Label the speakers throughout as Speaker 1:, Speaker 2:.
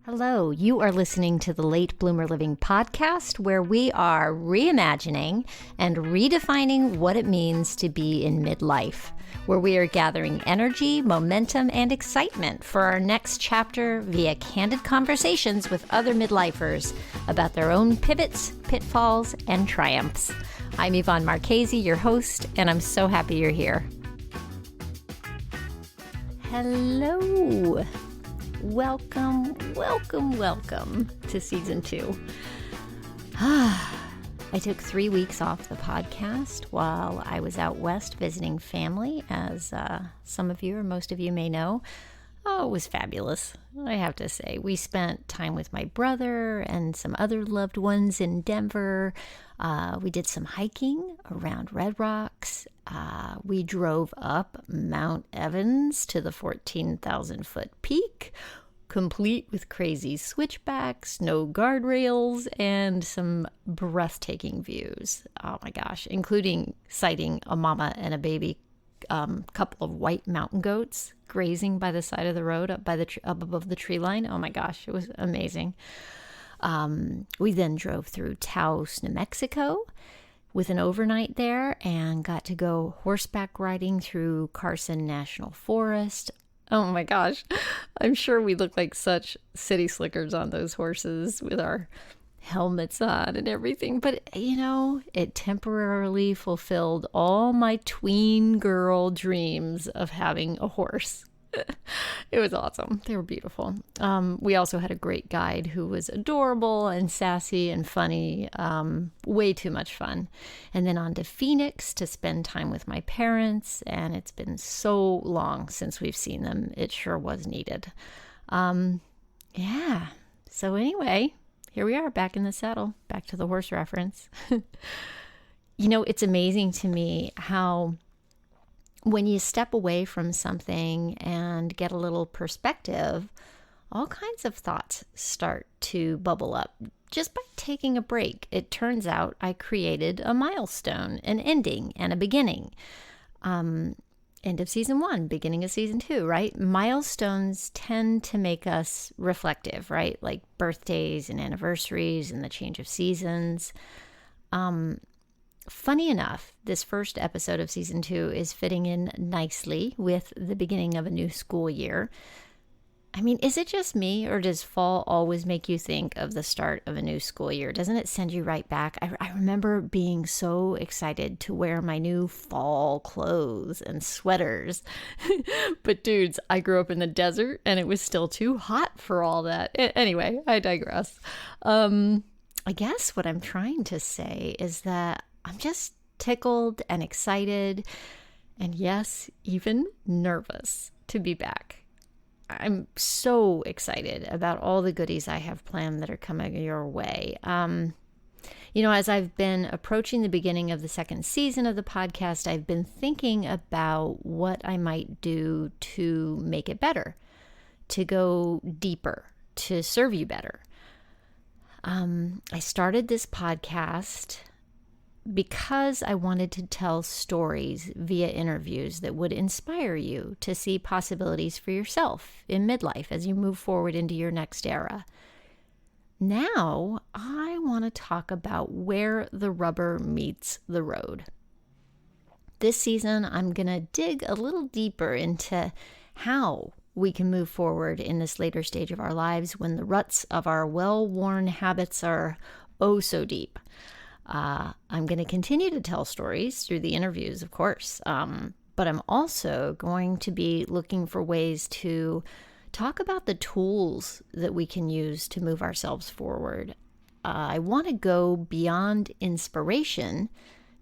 Speaker 1: Hello, you are listening to the Late Bloomer Living podcast, where we are reimagining and redefining what it means to be in midlife, where we are gathering energy, momentum, and excitement for our next chapter via candid conversations with other midlifers about their own pivots, pitfalls, and triumphs. I'm Yvonne Marchese, your host, and I'm so happy you're here. Hello. Welcome to season 2. I took 3 weeks off the podcast while I was out west visiting family, as some of you or most of you may know. Oh, it was fabulous, I have to say. We spent time with my brother and some other loved ones in Denver. We did some hiking around Red Rocks. We drove up Mount Evans to the 14,000-foot peak, complete with crazy switchbacks, no guardrails, and some breathtaking views. Oh my gosh, including sighting a mama and a baby couple of white mountain goats grazing by the side of the road up above the tree line. Oh my gosh, it was amazing. We then drove through Taos, New Mexico with an overnight there and got to go horseback riding through Carson National Forest. Oh my gosh, I'm sure we look like such city slickers on those horses with our helmets on and everything. But, it temporarily fulfilled all my tween girl dreams of having a horse. It was awesome. They were beautiful. We also had a great guide who was adorable and sassy and funny. Way too much fun. And then on to Phoenix to spend time with my parents. And it's been so long since we've seen them. It sure was needed. Yeah. So anyway, here we are back in the saddle. Back to the horse reference. It's amazing to me how when you step away from something and get a little perspective, all kinds of thoughts start to bubble up just by taking a break. It turns out I created a milestone, an ending and a beginning. End of season 1, beginning of season 2, right? Milestones tend to make us reflective, right? Like birthdays and anniversaries and the change of seasons. Funny enough, this first episode of season 2 is fitting in nicely with the beginning of a new school year. I mean, is it just me, or does fall always make you think of the start of a new school year? Doesn't it send you right back? I remember being so excited to wear my new fall clothes and sweaters. But dudes, I grew up in the desert and it was still too hot for all that. Anyway, I digress. I guess what I'm trying to say is that I'm just tickled and excited, and yes, even nervous to be back. I'm so excited about all the goodies I have planned that are coming your way. As I've been approaching the beginning of the second season of the podcast, I've been thinking about what I might do to make it better, to go deeper, to serve you better. I started this podcast because I wanted to tell stories via interviews that would inspire you to see possibilities for yourself in midlife as you move forward into your next era. Now, I want to talk about where the rubber meets the road. This season, I'm going to dig a little deeper into how we can move forward in this later stage of our lives when the ruts of our well-worn habits are oh so deep. I'm going to continue to tell stories through the interviews, of course, but I'm also going to be looking for ways to talk about the tools that we can use to move ourselves forward. I want to go beyond inspiration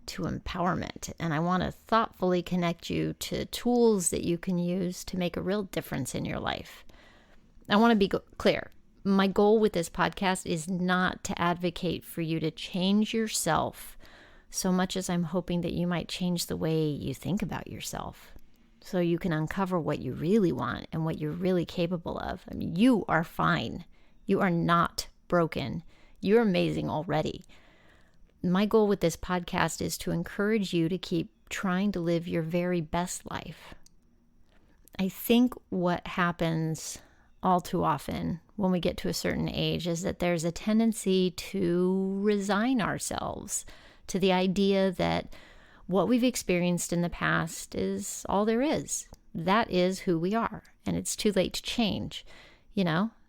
Speaker 1: to empowerment, and I want to thoughtfully connect you to tools that you can use to make a real difference in your life. I want to be clear. My goal with this podcast is not to advocate for you to change yourself so much as I'm hoping that you might change the way you think about yourself so you can uncover what you really want and what you're really capable of. I mean, you are fine. You are not broken. You're amazing already. My goal with this podcast is to encourage you to keep trying to live your very best life. I think what happens all too often when we get to a certain age is that there's a tendency to resign ourselves to the idea that what we've experienced in the past is all there is. That is who we are, and it's too late to change.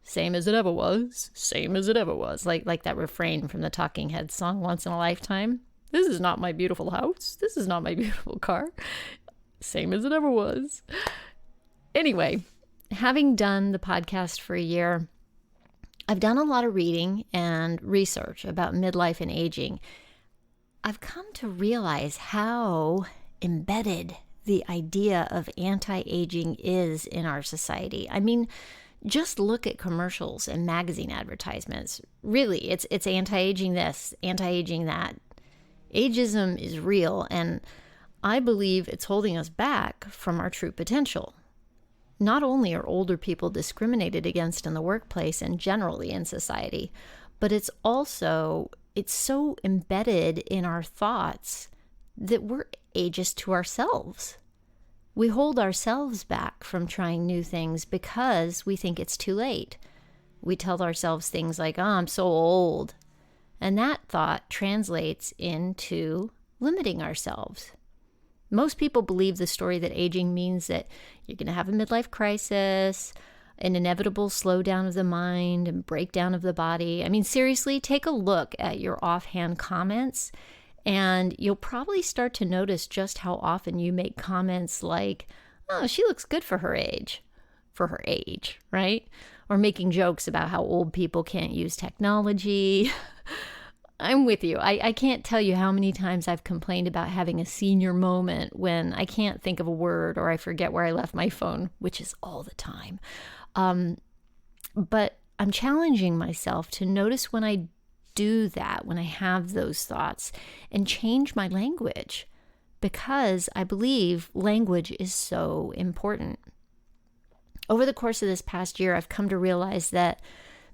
Speaker 1: Same as it ever was, same as it ever was. Like that refrain from the Talking Heads song, Once in a Lifetime. This is not my beautiful house. This is not my beautiful car. Same as it ever was. Anyway, having done the podcast for a year, I've done a lot of reading and research about midlife and aging. I've come to realize how embedded the idea of anti-aging is in our society. I mean, just look at commercials and magazine advertisements. Really, it's anti-aging this, anti-aging that. Ageism is real, and I believe it's holding us back from our true potential. Not only are older people discriminated against in the workplace and generally in society, but it's so embedded in our thoughts that we're ageist to ourselves. We hold ourselves back from trying new things because we think it's too late. We tell ourselves things like, I'm so old. And that thought translates into limiting ourselves. Most people believe the story that aging means that you're going to have a midlife crisis, an inevitable slowdown of the mind and breakdown of the body. I mean, seriously, take a look at your offhand comments, and you'll probably start to notice just how often you make comments like, oh, she looks good for her age, right? Or making jokes about how old people can't use technology. I'm with you. I can't tell you how many times I've complained about having a senior moment when I can't think of a word or I forget where I left my phone, which is all the time. But I'm challenging myself to notice when I do that, when I have those thoughts, and change my language, because I believe language is so important. Over the course of this past year, I've come to realize that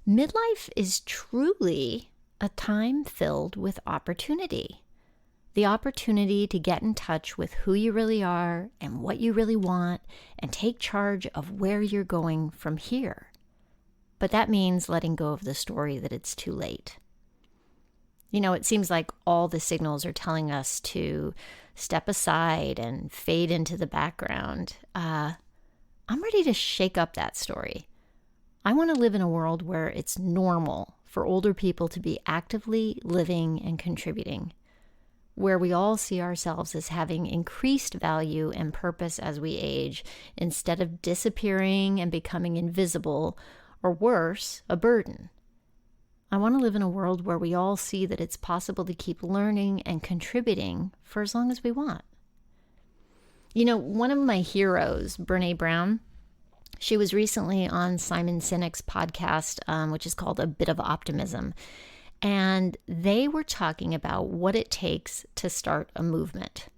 Speaker 1: midlife is truly a time filled with opportunity. The opportunity to get in touch with who you really are and what you really want and take charge of where you're going from here. But that means letting go of the story that it's too late. It seems like all the signals are telling us to step aside and fade into the background. I'm ready to shake up that story. I want to live in a world where it's normal for older people to be actively living and contributing, where we all see ourselves as having increased value and purpose as we age, instead of disappearing and becoming invisible, or worse, a burden. I want to live in a world where we all see that it's possible to keep learning and contributing for as long as we want. One of my heroes, Brené Brown, she was recently on Simon Sinek's podcast, which is called A Bit of Optimism. And they were talking about what it takes to start a movement.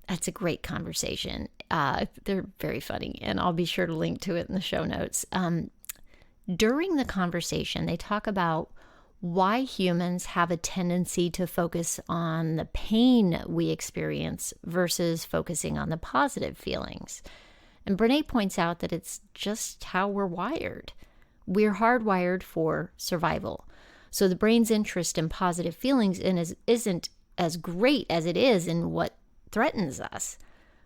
Speaker 1: That's a great conversation. They're very funny, and I'll be sure to link to it in the show notes. During the conversation, they talk about why humans have a tendency to focus on the pain we experience versus focusing on the positive feelings. And Brené points out that it's just how we're wired. We're hardwired for survival. So the brain's interest in positive feelings isn't as great as it is in what threatens us.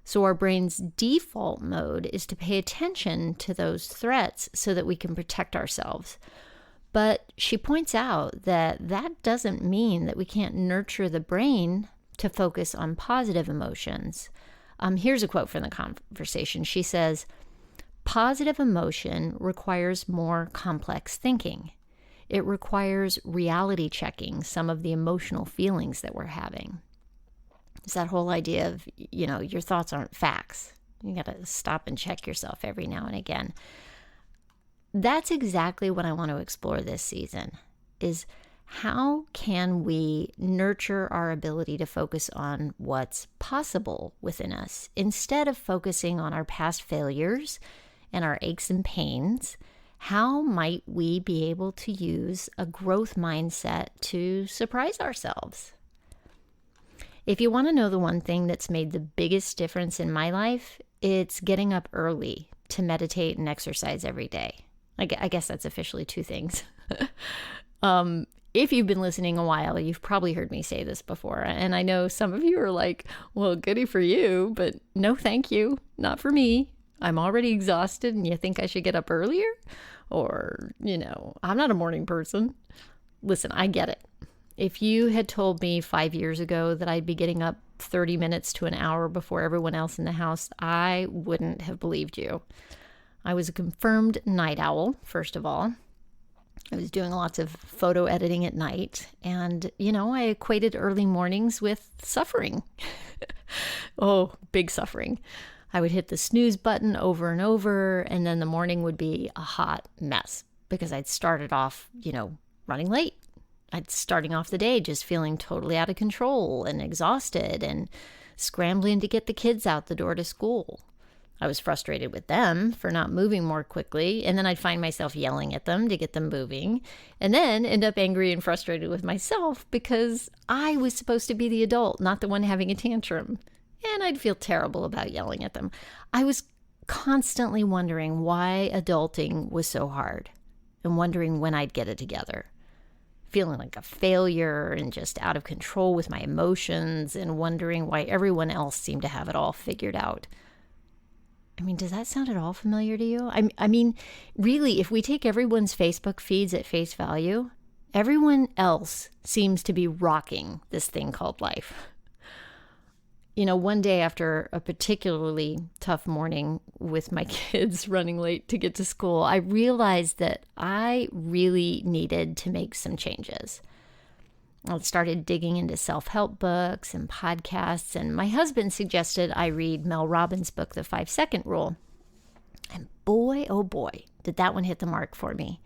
Speaker 1: So our brain's default mode is to pay attention to those threats so that we can protect ourselves. But she points out that that doesn't mean that we can't nurture the brain to focus on positive emotions. Here's a quote from the conversation. She says, "Positive emotion requires more complex thinking. It requires reality checking some of the emotional feelings that we're having." It's that whole idea of, your thoughts aren't facts. You got to stop and check yourself every now and again. That's exactly what I want to explore this season, is how can we nurture our ability to focus on what's possible within us instead of focusing on our past failures and our aches and pains? How might we be able to use a growth mindset to surprise ourselves? If you want to know the one thing that's made the biggest difference in my life, it's getting up early to meditate and exercise every day. I guess that's officially two things. If you've been listening a while, you've probably heard me say this before. And I know some of you are like, well, goody for you, but no, thank you. Not for me. I'm already exhausted and you think I should get up earlier? Or, I'm not a morning person. Listen, I get it. If you had told me 5 years ago that I'd be getting up 30 minutes to an hour before everyone else in the house, I wouldn't have believed you. I was a confirmed night owl, first of all. I was doing lots of photo editing at night, and, I equated early mornings with suffering. Oh, big suffering. I would hit the snooze button over and over, and then the morning would be a hot mess because I'd started off, running late. I'd starting off the day just feeling totally out of control and exhausted and scrambling to get the kids out the door to school. I was frustrated with them for not moving more quickly, and then I'd find myself yelling at them to get them moving, and then end up angry and frustrated with myself because I was supposed to be the adult, not the one having a tantrum. And I'd feel terrible about yelling at them. I was constantly wondering why adulting was so hard and wondering when I'd get it together. Feeling like a failure and just out of control with my emotions and wondering why everyone else seemed to have it all figured out. I mean, does that sound at all familiar to you? I mean, really, if we take everyone's Facebook feeds at face value, everyone else seems to be rocking this thing called life. One day after a particularly tough morning with my kids running late to get to school, I realized that I really needed to make some changes. I started digging into self-help books and podcasts, and my husband suggested I read Mel Robbins' book, The 5-Second Rule. And boy, oh boy, did that one hit the mark for me.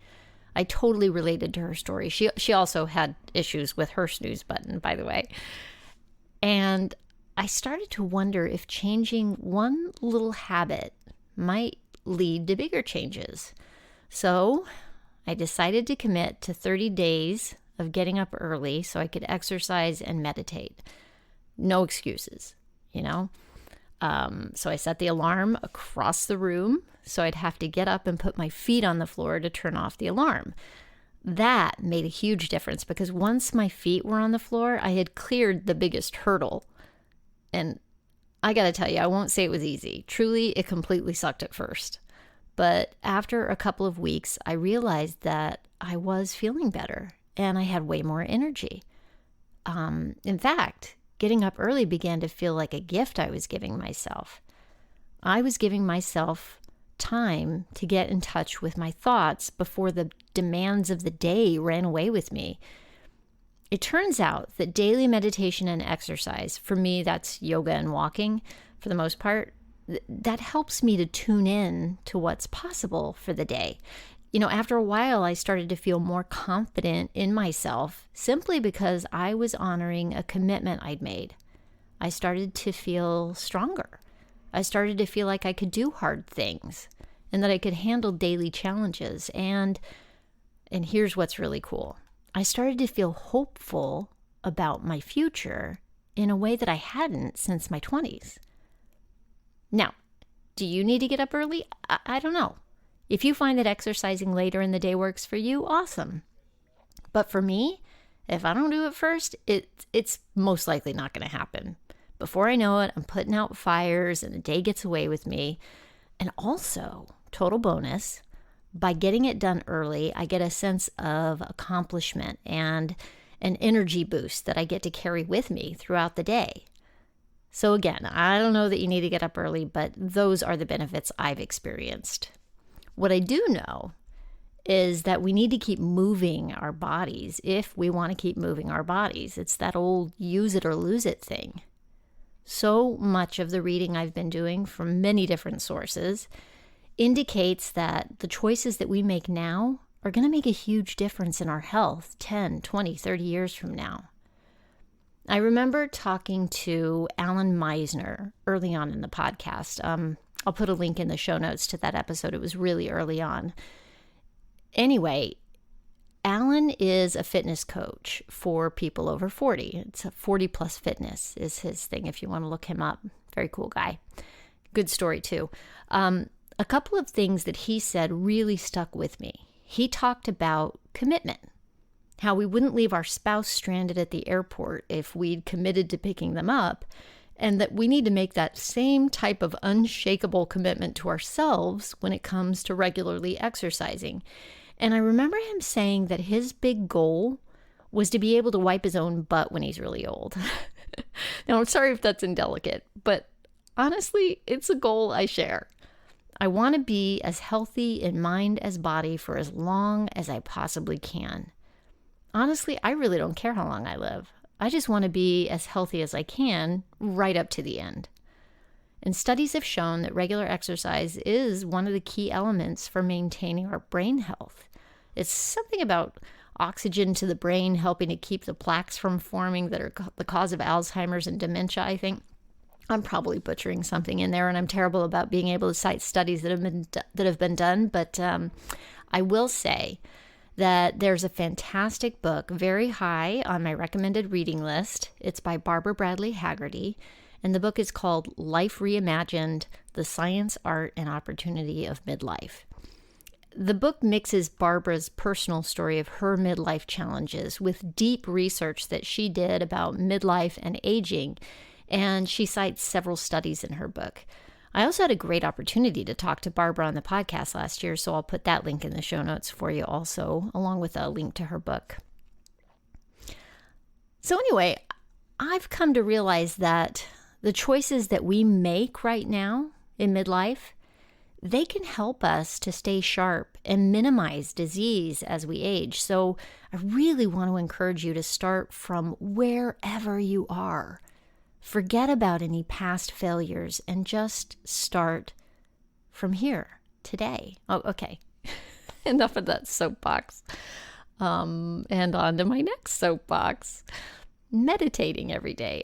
Speaker 1: I totally related to her story. She also had issues with her snooze button, by the way. And I started to wonder if changing one little habit might lead to bigger changes. So I decided to commit to 30 days of getting up early so I could exercise and meditate. No excuses, So I set the alarm across the room so I'd have to get up and put my feet on the floor to turn off the alarm. That made a huge difference because once my feet were on the floor, I had cleared the biggest hurdle. And I got to tell you, I won't say it was easy. Truly, it completely sucked at first. But after a couple of weeks, I realized that I was feeling better and I had way more energy. In fact, getting up early began to feel like a gift I was giving myself. I was giving myself time to get in touch with my thoughts before the demands of the day ran away with me. It turns out that daily meditation and exercise, for me, that's yoga and walking for the most part, that helps me to tune in to what's possible for the day. After a while, I started to feel more confident in myself simply because I was honoring a commitment I'd made. I started to feel stronger. I started to feel like I could do hard things and that I could handle daily challenges. And here's what's really cool. I started to feel hopeful about my future in a way that I hadn't since my 20s. Now, do you need to get up early? I don't know. If you find that exercising later in the day works for you, awesome. But for me, if I don't do it first, it's most likely not going to happen. Before I know it, I'm putting out fires and the day gets away with me. And also, total bonus, by getting it done early, I get a sense of accomplishment and an energy boost that I get to carry with me throughout the day. So again, I don't know that you need to get up early, but those are the benefits I've experienced. What I do know is that we need to keep moving our bodies if we want to keep moving our bodies. It's that old use it or lose it thing. So much of the reading I've been doing from many different sources indicates that the choices that we make now are going to make a huge difference in our health 10, 20, 30 years from now. I remember talking to Alan Meisner early on in the podcast. I'll put a link in the show notes to that episode. It was really early on. Anyway, Alan is a fitness coach for people over 40. It's a 40 plus fitness is his thing if you want to look him up. Very cool guy. Good story too. A couple of things that he said really stuck with me. He talked about commitment, how we wouldn't leave our spouse stranded at the airport if we'd committed to picking them up, and that we need to make that same type of unshakable commitment to ourselves when it comes to regularly exercising. And I remember him saying that his big goal was to be able to wipe his own butt when he's really old. Now, I'm sorry if that's indelicate, but honestly, it's a goal I share. I want to be as healthy in mind as body for as long as I possibly can. Honestly, I really don't care how long I live. I just want to be as healthy as I can right up to the end. And studies have shown that regular exercise is one of the key elements for maintaining our brain health. It's something about oxygen to the brain helping to keep the plaques from forming that are the cause of Alzheimer's and dementia, I think. I'm probably butchering something in there, and I'm terrible about being able to cite studies that have been done, but I will say that there's a fantastic book very high on my recommended reading list. It's by Barbara Bradley Haggerty, and the book is called Life Reimagined: The Science, Art, and Opportunity of Midlife. The book mixes Barbara's personal story of her midlife challenges with deep research that she did about midlife and aging, and she cites several studies in her book. I also had a great opportunity to talk to Barbara on the podcast last year, so I'll put that link in the show notes for you also, along with a link to her book. So anyway, I've come to realize that the choices that we make right now in midlife, they can help us to stay sharp and minimize disease as we age. So I really want to encourage you to start from wherever you are. Forget about any past failures and just start from here, today. Oh, okay. Enough of that soapbox. And on to my next soapbox. Meditating every day.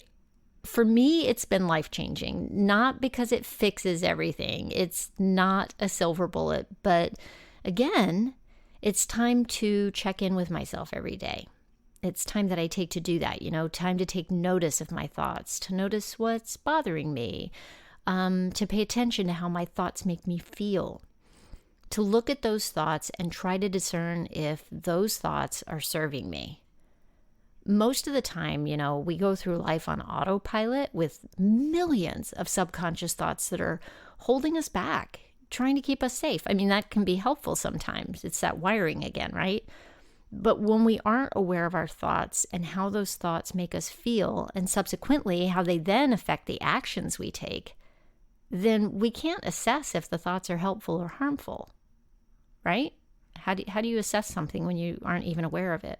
Speaker 1: For me, it's been life-changing, not because it fixes everything. It's not a silver bullet, but again, it's time to check in with myself every day. It's time that I take to do that, time to take notice of my thoughts, to notice what's bothering me, to pay attention to how my thoughts make me feel, to look at those thoughts and try to discern if those thoughts are serving me. Most of the time, we go through life on autopilot with millions of subconscious thoughts that are holding us back, trying to keep us safe. I mean, that can be helpful sometimes. It's that wiring again, right? But when we aren't aware of our thoughts and how those thoughts make us feel, and subsequently how they then affect the actions we take, then we can't assess if the thoughts are helpful or harmful, right? How do you assess something when you aren't even aware of it?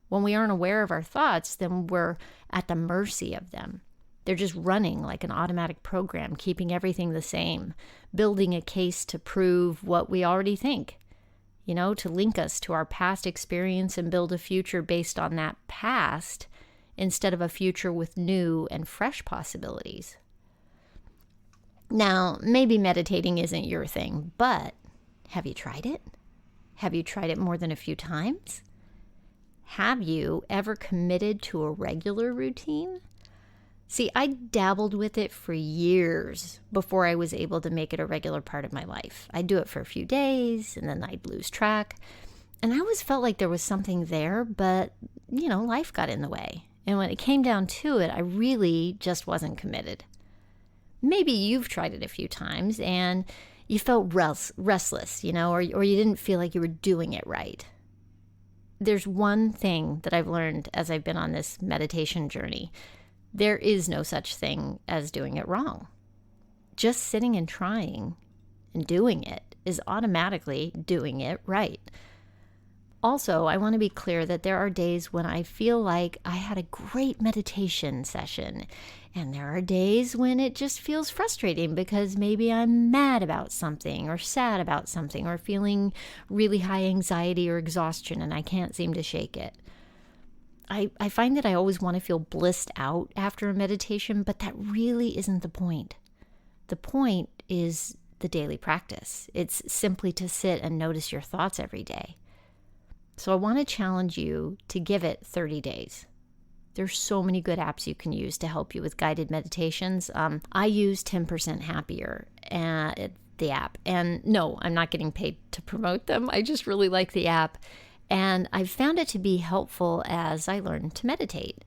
Speaker 1: When we aren't aware of our thoughts, then we're at the mercy of them. They're just running like an automatic program, keeping everything the same, building a case to prove what we already think. To link us to our past experience and build a future based on that past instead of a future with new and fresh possibilities. Now, maybe meditating isn't your thing, but have you tried it? Have you tried it more than a few times? Have you ever committed to a regular routine? See, I dabbled with it for years before I was able to make it a regular part of my life. I'd do it for a few days and then I'd lose track. And I always felt like there was something there, but, life got in the way. And when it came down to it, I really just wasn't committed. Maybe you've tried it a few times and you felt restless, or you didn't feel like you were doing it right. There's one thing that I've learned as I've been on this meditation journey. There is no such thing as doing it wrong. Just sitting and trying and doing it is automatically doing it right. Also, I want to be clear that there are days when I feel like I had a great meditation session, and there are days when it just feels frustrating because maybe I'm mad about something or sad about something or feeling really high anxiety or exhaustion and I can't seem to shake it. I find that I always want to feel blissed out after a meditation, but that really isn't the point. The point is the daily practice. It's simply to sit and notice your thoughts every day. So I want to challenge you to give it 30 days. There's so many good apps you can use to help you with guided meditations. I use 10% Happier, and the app. And no, I'm not getting paid to promote them. I just really like the app. And I've found it to be helpful as I learn to meditate.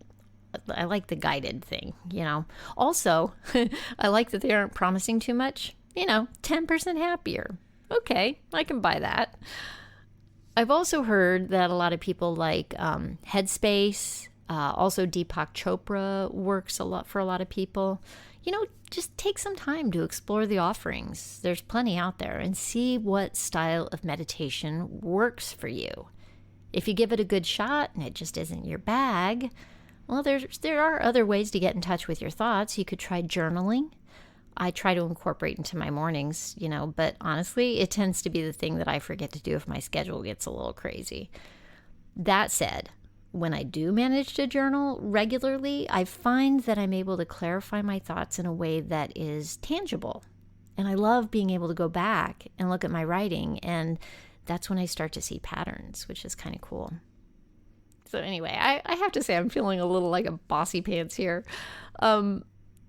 Speaker 1: I like the guided thing, Also, I like that they aren't promising too much. 10% happier. Okay, I can buy that. I've also heard that a lot of people like Headspace. Also, Deepak Chopra works a lot for a lot of people. Just take some time to explore the offerings. There's plenty out there, and see what style of meditation works for you. If you give it a good shot and it just isn't your bag, well, there are other ways to get in touch with your thoughts. You could try journaling. I try to incorporate into my mornings, but honestly, it tends to be the thing that I forget to do if my schedule gets a little crazy. That said, when I do manage to journal regularly, I find that I'm able to clarify my thoughts in a way that is tangible. And I love being able to go back and look at my writing, and that's when I start to see patterns, which is kind of cool. So anyway, I have to say I'm feeling a little like a bossy pants here.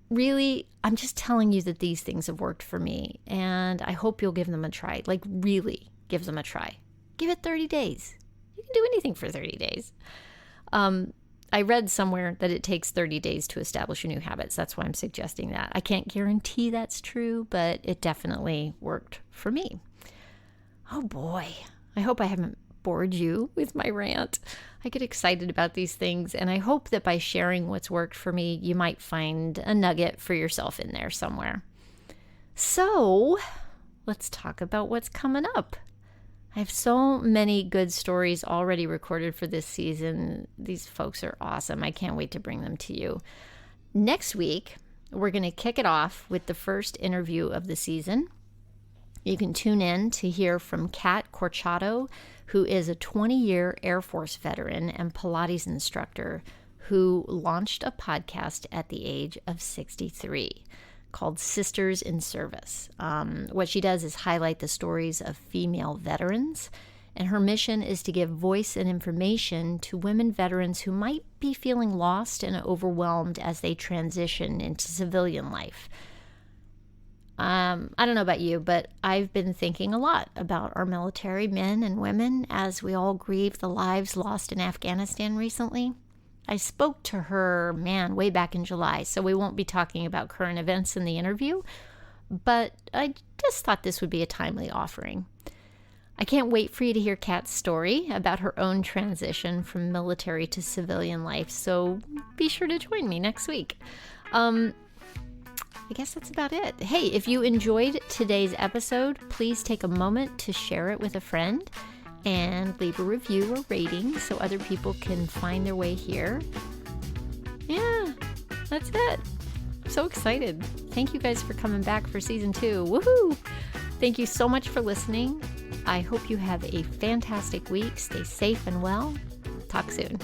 Speaker 1: Really, I'm just telling you that these things have worked for me, and I hope you'll give them a try. Like, really give them a try. Give it 30 days. You can do anything for 30 days. I read somewhere that it takes 30 days to establish new habits. That's why I'm suggesting that. I can't guarantee that's true, but it definitely worked for me. Oh boy, I hope I haven't bored you with my rant. I get excited about these things, and I hope that by sharing what's worked for me, you might find a nugget for yourself in there somewhere. So, let's talk about what's coming up. I have so many good stories already recorded for this season. These folks are awesome. I can't wait to bring them to you. Next week, we're going to kick it off with the first interview of the season. You can tune in to hear from Kat Corchado, who is a 20-year Air Force veteran and Pilates instructor who launched a podcast at the age of 63 called Sisters in Service. What she does is highlight the stories of female veterans, and her mission is to give voice and information to women veterans who might be feeling lost and overwhelmed as they transition into civilian life. I don't know about you, but I've been thinking a lot about our military men and women as we all grieve the lives lost in Afghanistan recently. I spoke to her, way back in July, so we won't be talking about current events in the interview, but I just thought this would be a timely offering. I can't wait for you to hear Kat's story about her own transition from military to civilian life, so be sure to join me next week. I guess that's about it. Hey, if you enjoyed today's episode, please take a moment to share it with a friend and leave a review or rating so other people can find their way here. Yeah, that's it. I'm so excited. Thank you guys for coming back for season 2. Woohoo! Thank you so much for listening. I hope you have a fantastic week. Stay safe and well. Talk soon.